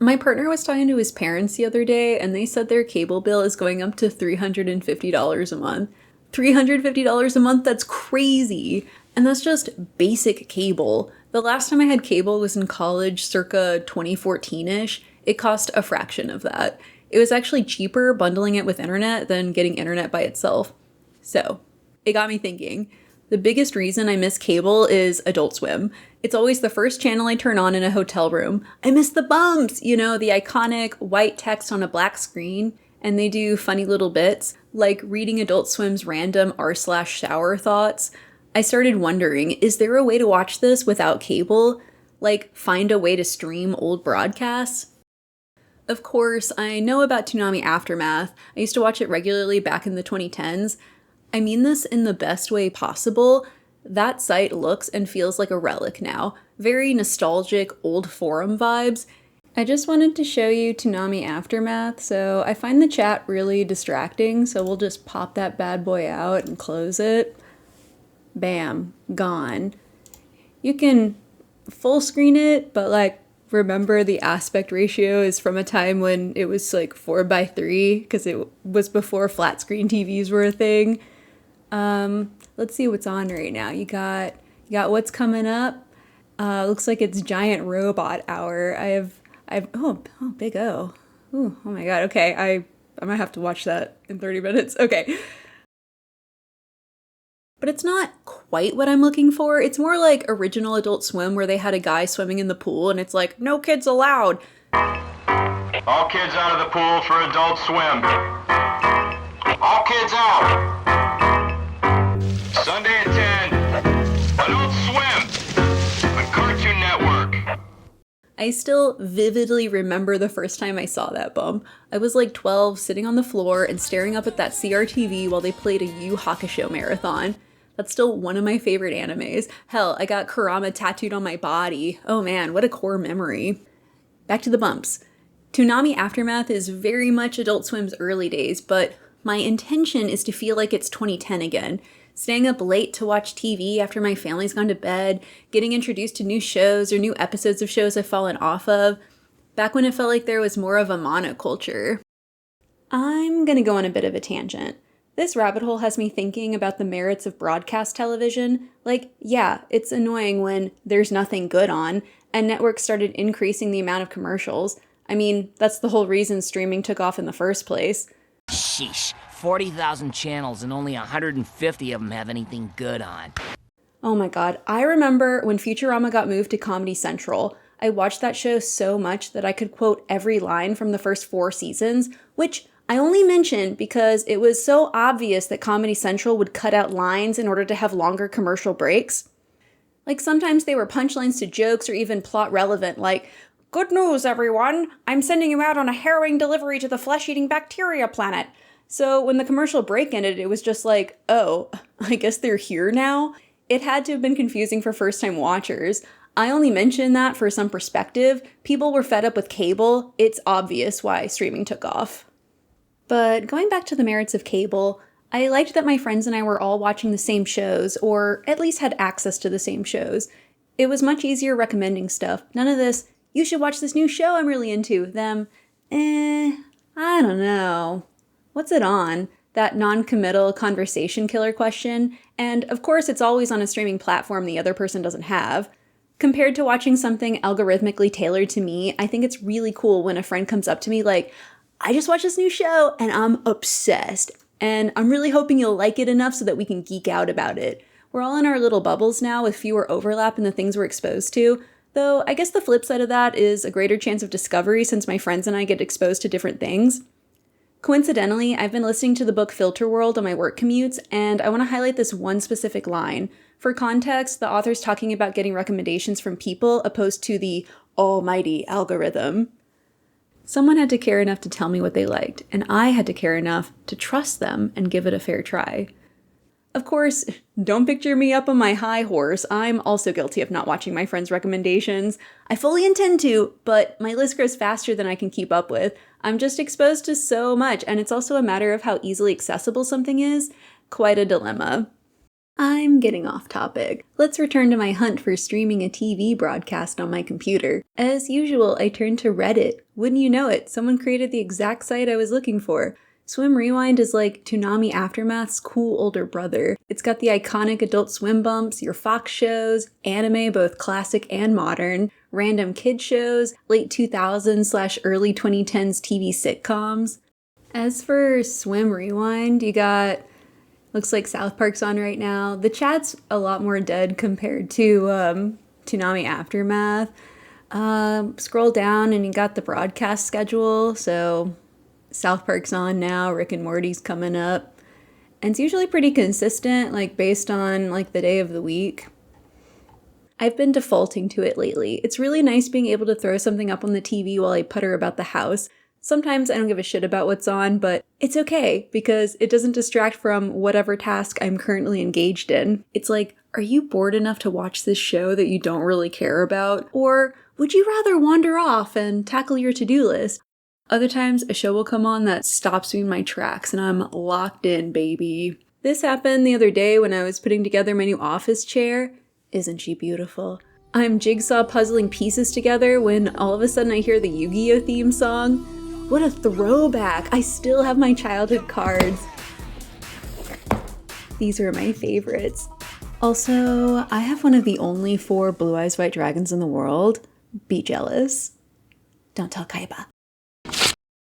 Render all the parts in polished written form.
My partner was talking to his parents the other day, and they said their cable bill is going up to $350 a month. $350 a month? That's crazy. And that's just basic cable. The last time I had cable was in college, circa 2014-ish. It cost a fraction of that. It was actually cheaper bundling it with internet than getting internet by itself. So, it got me thinking. The biggest reason I miss cable is Adult Swim. It's always the first channel I turn on in a hotel room. I miss the bumps, you know, the iconic white text on a black screen. And they do funny little bits, like reading Adult Swim's random r/shower thoughts. I started wondering, is there a way to watch this without cable? Like, find a way to stream old broadcasts? Of course, I know about Toonami Aftermath. I used to watch it regularly back in the 2010s. I mean this in the best way possible. That site looks and feels like a relic now. Very nostalgic, old forum vibes. I just wanted to show you Toonami Aftermath, so I find the chat really distracting, so we'll just pop that bad boy out and close it. Bam, gone. You can full screen it, but like, remember the aspect ratio is from a time when it was like 4:3, because it was before flat screen TVs were a thing. Let's see what's on right now. You got what's coming up. Looks like it's Giant Robot Hour. Oh, big O. Ooh, oh my god. Okay, I might have to watch that in 30 minutes. Okay. But it's not quite what I'm looking for. It's more like original Adult Swim, where they had a guy swimming in the pool and it's like, no kids allowed. All kids out of the pool for Adult Swim. All kids out. Sunday at 10. Adult Swim on Cartoon Network. I still vividly remember the first time I saw that bump. I was like 12, sitting on the floor and staring up at that CRTV while they played a Yu Hakusho marathon. That's still one of my favorite animes. Hell, I got Kurama tattooed on my body. Oh man, what a core memory. Back to the bumps. Toonami Aftermath is very much Adult Swim's early days, but my intention is to feel like it's 2010 again. Staying up late to watch TV after my family's gone to bed, getting introduced to new shows or new episodes of shows I've fallen off of, back when it felt like there was more of a monoculture. I'm gonna go on a bit of a tangent. This rabbit hole has me thinking about the merits of broadcast television. Like, yeah, it's annoying when there's nothing good on, and networks started increasing the amount of commercials. I mean, that's the whole reason streaming took off in the first place. Sheesh, 40,000 channels and only 150 of them have anything good on. Oh my god, I remember when Futurama got moved to Comedy Central. I watched that show so much that I could quote every line from the first 4 seasons, which I only mention because it was so obvious that Comedy Central would cut out lines in order to have longer commercial breaks. Like, sometimes they were punchlines to jokes or even plot relevant, like, "Good news, everyone! I'm sending you out on a harrowing delivery to the flesh-eating bacteria planet." So when the commercial break ended, it was just like, oh, I guess they're here now? It had to have been confusing for first-time watchers. I only mention that for some perspective. People were fed up with cable. It's obvious why streaming took off. But going back to the merits of cable, I liked that my friends and I were all watching the same shows, or at least had access to the same shows. It was much easier recommending stuff. None of this, you should watch this new show I'm really into. Them, I don't know. What's it on? That non-committal conversation killer question. And of course, it's always on a streaming platform the other person doesn't have. Compared to watching something algorithmically tailored to me, I think it's really cool when a friend comes up to me like, I just watched this new show and I'm obsessed. And I'm really hoping you'll like it enough so that we can geek out about it. We're all in our little bubbles now with fewer overlap in the things we're exposed to. Though I guess the flip side of that is a greater chance of discovery since my friends and I get exposed to different things. Coincidentally, I've been listening to the book Filter World on my work commutes, and I want to highlight this one specific line. For context, the author's talking about getting recommendations from people opposed to the almighty algorithm. Someone had to care enough to tell me what they liked, and I had to care enough to trust them and give it a fair try. Of course, don't picture me up on my high horse. I'm also guilty of not watching my friends' recommendations. I fully intend to, but my list grows faster than I can keep up with. I'm just exposed to so much, and it's also a matter of how easily accessible something is. Quite a dilemma. I'm getting off topic. Let's return to my hunt for streaming a TV broadcast on my computer. As usual, I turned to Reddit. Wouldn't you know it, someone created the exact site I was looking for. Swim Rewind is like Toonami Aftermath's cool older brother. It's got the iconic Adult Swim bumps, your Fox shows, anime both classic and modern, random kid shows, late 2000s/early 2010s TV sitcoms. As for Swim Rewind, you got... looks like South Park's on right now. The chat's a lot more dead compared to Toonami Aftermath. Scroll down and you got the broadcast schedule. So South Park's on now, Rick and Morty's coming up. And it's usually pretty consistent, like based on like the day of the week. I've been defaulting to it lately. It's really nice being able to throw something up on the TV while I putter about the house. Sometimes I don't give a shit about what's on, but it's okay because it doesn't distract from whatever task I'm currently engaged in. It's like, are you bored enough to watch this show that you don't really care about? Or would you rather wander off and tackle your to-do list? Other times, a show will come on that stops me in my tracks and I'm locked in, baby. This happened the other day when I was putting together my new office chair. Isn't she beautiful? I'm jigsaw puzzling pieces together when all of a sudden I hear the Yu-Gi-Oh theme song. What a throwback! I still have my childhood cards. These were my favorites. Also, I have one of the only 4 Blue Eyes White Dragons in the world. Be jealous. Don't tell Kaiba.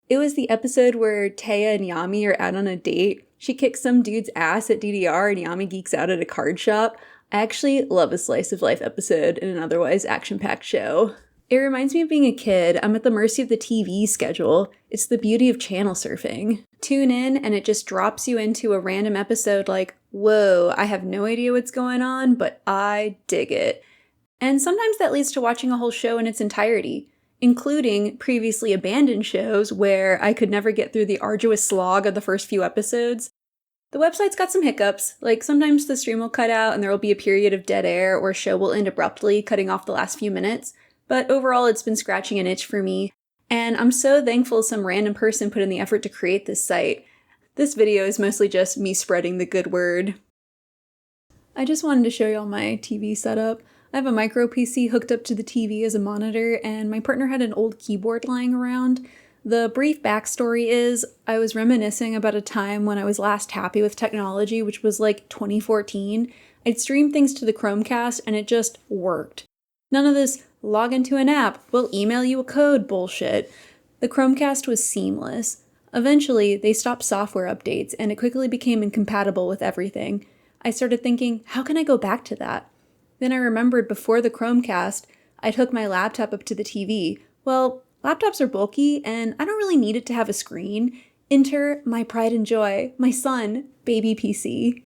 It was the episode where Taya and Yami are out on a date. She kicks some dude's ass at DDR and Yami geeks out at a card shop. I actually love a slice of life episode in an otherwise action-packed show. It reminds me of being a kid. I'm at the mercy of the TV schedule. It's the beauty of channel surfing. Tune in and it just drops you into a random episode like, whoa, I have no idea what's going on, but I dig it. And sometimes that leads to watching a whole show in its entirety, including previously abandoned shows where I could never get through the arduous slog of the first few episodes. The website's got some hiccups, like sometimes the stream will cut out and there will be a period of dead air or a show will end abruptly, cutting off the last few minutes. But overall, it's been scratching an itch for me, and I'm so thankful some random person put in the effort to create this site. This video is mostly just me spreading the good word. I just wanted to show y'all my TV setup. I have a micro PC hooked up to the TV as a monitor, and my partner had an old keyboard lying around. The brief backstory is, I was reminiscing about a time when I was last happy with technology, which was like 2014. I'd stream things to the Chromecast, and it just worked. None of this log into an app, we'll email you a code bullshit. The Chromecast was seamless. Eventually, they stopped software updates, and it quickly became incompatible with everything. I started thinking, how can I go back to that? Then I remembered before the Chromecast, I'd hook my laptop up to the TV. Well, laptops are bulky, and I don't really need it to have a screen. Enter my pride and joy, my son, baby PC.